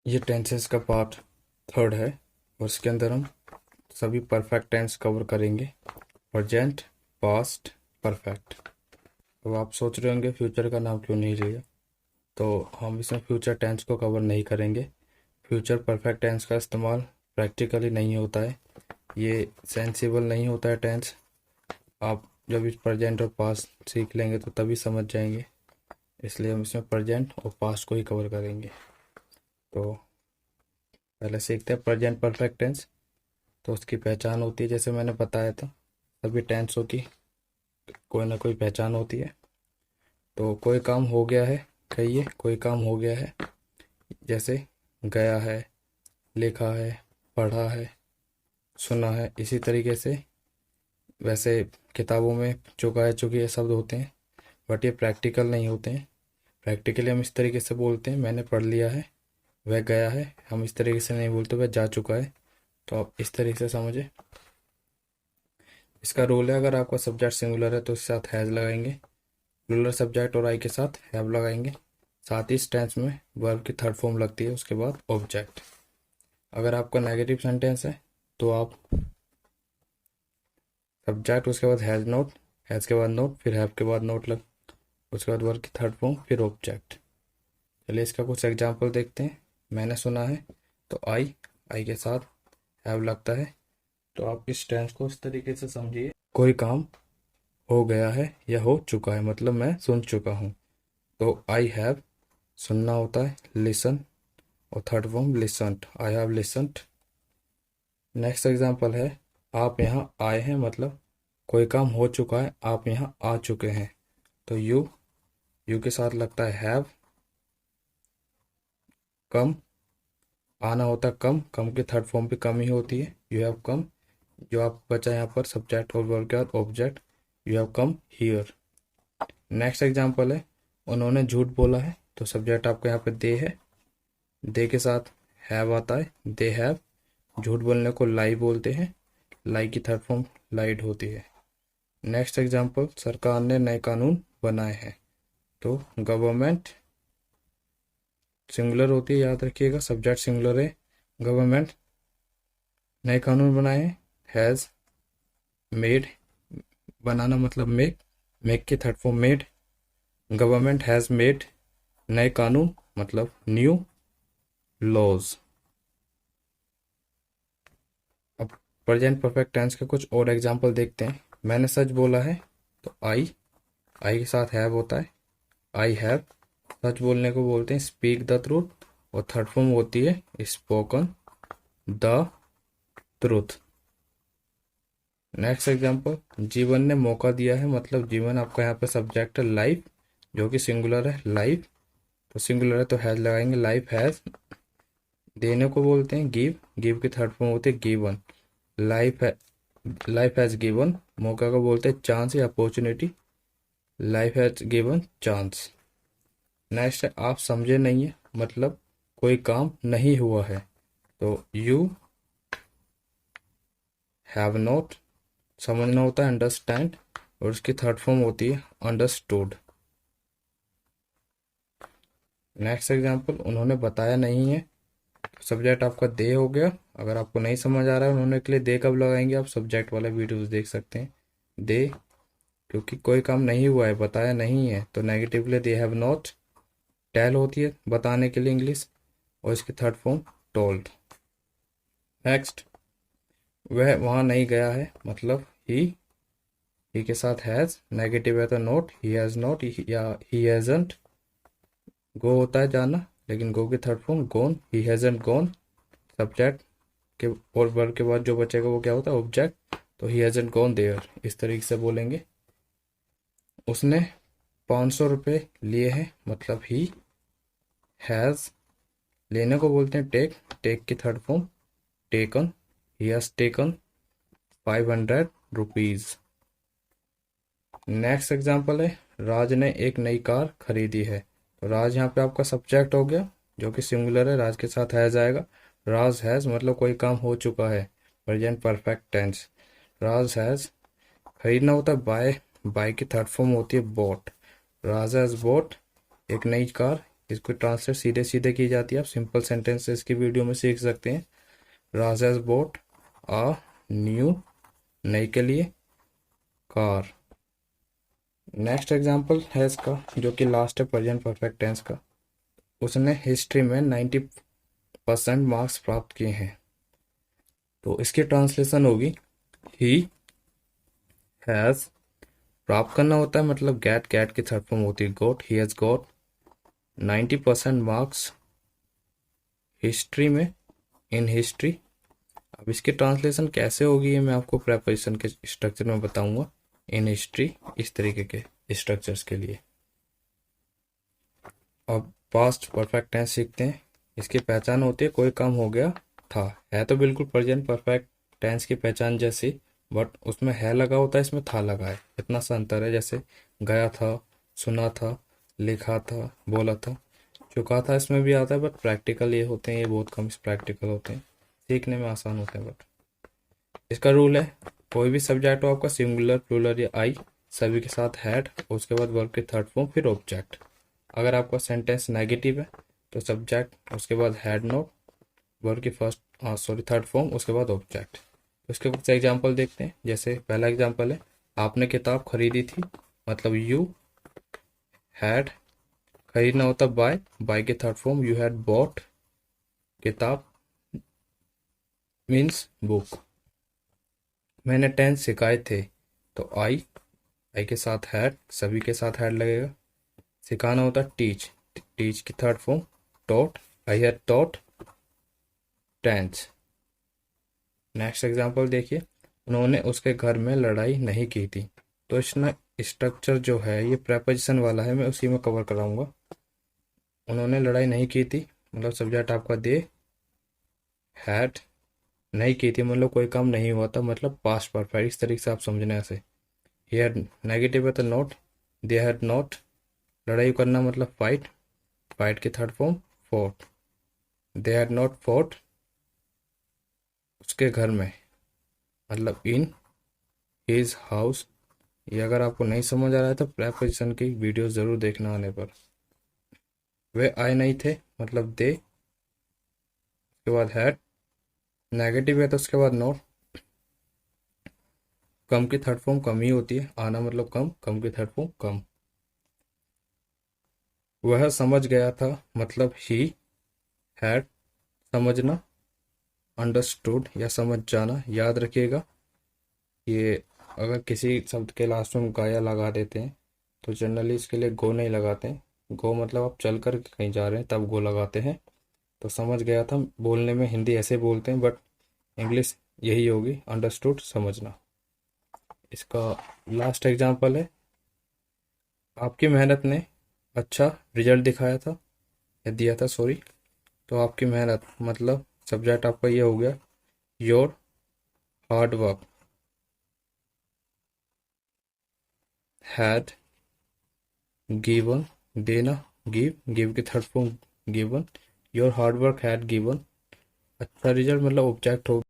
ये टेंसेस का part third है और इसके अंदर हम सभी परफेक्ट टेंस कवर करेंगे। Present, past, perfect. अब आप सोच रहे होंगे फ्यूचर का नाम क्यों नहीं लिया, तो हम इसमें फ्यूचर टेंस को कवर नहीं करेंगे। फ्यूचर परफेक्ट टेंस का इस्तेमाल प्रैक्टिकली नहीं होता है, ये सेंसिबल नहीं होता है टेंस। आप जब इस प्रेजेंट और पास्ट सीख लेंगे तो तभी समझ जाएंगे, इसलिए हम इसमें प्रेजेंट और पास्ट को ही कवर करेंगे। तो पहले सीखते हैं प्रेजेंट परफेक्ट टेंस। तो उसकी पहचान होती है, जैसे मैंने बताया था सभी टेंसों की कोई ना कोई पहचान होती है। तो कोई काम हो गया है, कहिए कोई काम हो गया है, जैसे गया है, लिखा है, पढ़ा है, सुना है। इसी तरीके से वैसे किताबों में चुका है, चुकी है शब्द होते हैं, बट ये प्रैक्टिकल नहीं होते हैं। प्रैक्टिकली हम इस तरीके से बोलते हैं, मैंने पढ़ लिया है, वह गया है। हम इस तरीके से नहीं बोलते वह जा चुका है। तो आप इस तरीके से समझे। इसका रूल है, अगर आपका सब्जेक्ट सिंगुलर है तो इसके साथ हैज़ लगाएंगे, प्लूरल सब्जेक्ट और आई के साथ हैव लगाएंगे। साथ ही इस टेंस में वर्ब की थर्ड फॉर्म लगती है, उसके बाद ऑब्जेक्ट। अगर आपका नेगेटिव सेंटेंस है तो आप सब्जेक्ट, उसके बाद हैज़ नॉट, हैज़ के बाद नॉट, फिर हैव के बाद नॉट लग, उसके बाद वर्ब की थर्ड फॉर्म, फिर ऑब्जेक्ट। चलिए इसका कुछ एग्जाम्पल देखते हैं। मैंने सुना है तो आई के साथ हैव लगता है। तो आप इस टेंस को इस तरीके से समझिए, कोई काम हो गया है या हो चुका है, मतलब मैं सुन चुका हूँ। तो आई हैव सुनना होता है लिसन, और third form listened, I have listened. Next example है, आप यहाँ आए हैं, मतलब कोई काम हो चुका है, आप यहाँ आ चुके हैं। तो यू के साथ लगता है हैव, कम, आना होता है कम, कम की थर्ड फॉर्म भी कम ही होती है, यू हैव कम। जो आप बचा यहाँ पर सब्जेक्ट और वर्ब के बाद object, you have come here. Next example है, उन्होंने झूठ बोला है। तो सब्जेक्ट आपका यहाँ पे दे है, दे के साथ हैव आता है, दे हैव। झूठ बोलने को लाई बोलते हैं, लाई की थर्ड फॉर्म लाइड होती है। नेक्स्ट एग्जांपल, सरकार ने नए कानून बनाए हैं। तो गवर्नमेंट सिंगुलर होती है, याद रखिएगा, सब्जेक्ट सिंगुलर है। गवर्नमेंट नए कानून बनाए हैं, हैज़ मेड, बनाना मतलब मेक, मेक की third form made. Government has made नए कानून, मतलब न्यू लॉज। अब प्रेजेंट परफेक्ट टेंस के कुछ और एग्जांपल देखते हैं। मैंने सच बोला है, तो आई के साथ हैव होता है, आई हैव। सच बोलने को बोलते हैं स्पीक द ट्रूथ, और थर्ड फॉर्म होती है spoken the truth. Next example, जीवन ने मौका दिया है, मतलब जीवन आपका यहाँ पे सब्जेक्ट है लाइफ, जो कि सिंगुलर है लाइफ। तो सिंगुलर है तो हैज लगाएंगे, लाइफ हैज। देने को बोलते हैं गिव, गिव की थर्ड फॉर्म होती है गिवन। लाइफ है, लाइफ हैज गिवन। मौका को बोलते हैं चांस या opportunity, life has given chance. Next है, आप समझे नहीं है, मतलब कोई काम नहीं हुआ है। तो यू हैव नॉट, समझना होता है अंडरस्टैंड, और उसकी थर्ड फॉर्म होती है अंडरस्टूड। नेक्स्ट एग्जांपल, उन्होंने बताया नहीं है। सब्जेक्ट आपका दे हो गया। अगर आपको नहीं समझ आ रहा है उन्होंने के लिए दे कब लगाएंगे, आप सब्जेक्ट वाले वीडियोस देख सकते हैं। दे, क्योंकि कोई काम नहीं हुआ है, बताया नहीं है, तो negatively they have not. Tell होती है बताने के लिए इंग्लिश, और इसकी थर्ड फॉर्म टोल्ड। नेक्स्ट, वह वहाँ नहीं गया है, मतलब ही के साथ हैज, नेगेटिव है तो नॉट, ही हैज नॉट या ही हैजंट। गो होता है जाना, लेकिन गो की third form gone, he hasn't gone. Subject के और वर्ब के बाद जो बचेगा वो क्या होता है ऑब्जेक्ट। तो ही हैजंट गॉन देयर, इस तरीके से बोलेंगे। उसने 500 रुपये लिए हैं, मतलब ही हैज़। लेने को बोलते हैं टेक, टेक की third form taken, he has taken 500 rupees. Next example है, राज ने एक नई कार खरीदी है। तो राज यहाँ पे आपका सब्जेक्ट हो गया, जो कि सिंगुलर है, राज के साथ हैज आएगा। राज हैज मतलब कोई काम हो चुका है, present perfect tense. Raj has, खरीदना होता है बाय, बाय की थर्ड फॉर्म होती है बॉट। राज हैज बॉट एक नई कार, इसको ट्रांसलेट सीधे सीधे की जाती है, आप सिंपल सेंटेंसेस की वीडियो में सीख सकते हैं। राजेश बोट अ न्यू, नई के लिए, कार। नेक्स्ट एग्जांपल है इसका जो कि लास्ट है प्रेजेंट परफेक्ट टेंस का। उसने हिस्ट्री में 90% मार्क्स प्राप्त किए हैं। तो इसकी ट्रांसलेशन होगी ही हैज़, प्राप्त करना होता है मतलब गेट, गेट की थर्ड फॉर्म होती है got. He has got 90% marks history में, इन हिस्ट्री। अब इसकी ट्रांसलेशन कैसे होगी ये मैं आपको प्रेपोजिशन के स्ट्रक्चर में बताऊंगा। इन हिस्ट्री, इस तरीके के स्ट्रक्चर्स के लिए। अब पास्ट परफेक्ट टेंस सीखते हैं। इसकी पहचान होती है कोई काम हो गया था, है तो बिल्कुल प्रेजेंट परफेक्ट टेंस की पहचान जैसी, बट उसमें है लगा होता है, इसमें था लगा है, इतना सा अंतर है। जैसे गया था, सुना था, लिखा था, बोला था, चुका था, इसमें भी आता है, बट प्रैक्टिकल ये होते हैं, ये बहुत कम प्रैक्टिकल होते हैं, सीखने में आसान होते हैं। बट इसका रूल है कोई भी सब्जेक्ट हो आपका, सिंगुलर, प्लूरल या आई, सभी के साथ हैड, उसके बाद वर्ब की थर्ड फॉर्म, फिर ऑब्जेक्ट। अगर आपका सेंटेंस नेगेटिव है तो सब्जेक्ट, उसके बाद हैड नॉट, वर्ब की थर्ड फॉर्म, उसके बाद ऑब्जेक्ट। तो इसके कुछ एग्जांपल देखते हैं। जैसे पहला एग्जांपल है, आपने किताब खरीदी थी, मतलब यू हैड, खरीदना होता बाय, बाय की third form you had bought, किताब मीन्स बुक। मैंने 10 सिखाए थे, तो आई के साथ हैड, सभी के साथ हैड लगेगा। सिखाना होता टीच, टीच की third form taught, I had taught 10। Next example देखिए, उन्होंने उसके घर में लड़ाई नहीं की थी। तो इसमें स्ट्रक्चर जो है ये प्रेपोजिशन वाला है, मैं उसी में कवर कराऊंगा। उन्होंने लड़ाई नहीं की थी मतलब सब्जेक्ट आपका दे, हैड, नहीं की थी मतलब कोई काम नहीं हुआ था, मतलब पास्ट परफेक्ट, इस तरीके से आप समझना ऐसे। ही हैड नेगेटिव है तो नॉट, दे हैड नॉट, लड़ाई करना मतलब फाइट, फाइट की third form fought, they had not fought उसके घर में, मतलब इन हिज हाउस। ये अगर आपको नहीं समझ आ रहा है तो प्रेपोजिशन की वीडियो ज़रूर देखना आने पर। वे आए नहीं थे मतलब दे, उसके बाद हैड, नेगेटिव है तो उसके बाद नॉट, कम की थर्ड फॉर्म कम ही होती है, आना मतलब कम, कम की थर्ड फॉर्म कम। वह समझ गया था मतलब ही हैड, समझना, अंडरस्टूड या समझ जाना। याद रखिएगा ये अगर किसी शब्द के लास्ट में गाया लगा देते हैं तो जनरली इसके लिए गो नहीं लगाते हैं। गो मतलब आप चल कर कहीं जा रहे हैं तब गो लगाते हैं। तो समझ गया था बोलने में हिंदी ऐसे बोलते हैं, बट इंग्लिश यही होगी, अंडरस्टूड, समझना। इसका लास्ट एग्जांपल है, आपकी मेहनत ने अच्छा रिजल्ट दिखाया था या दिया था, सॉरी। तो आपकी मेहनत मतलब सब्जेक्ट आपका ये हो गया your hard work, had given, देना, गिव की third form given, your hard work had given. अच्छा रिजल्ट मतलब ऑब्जेक्ट हो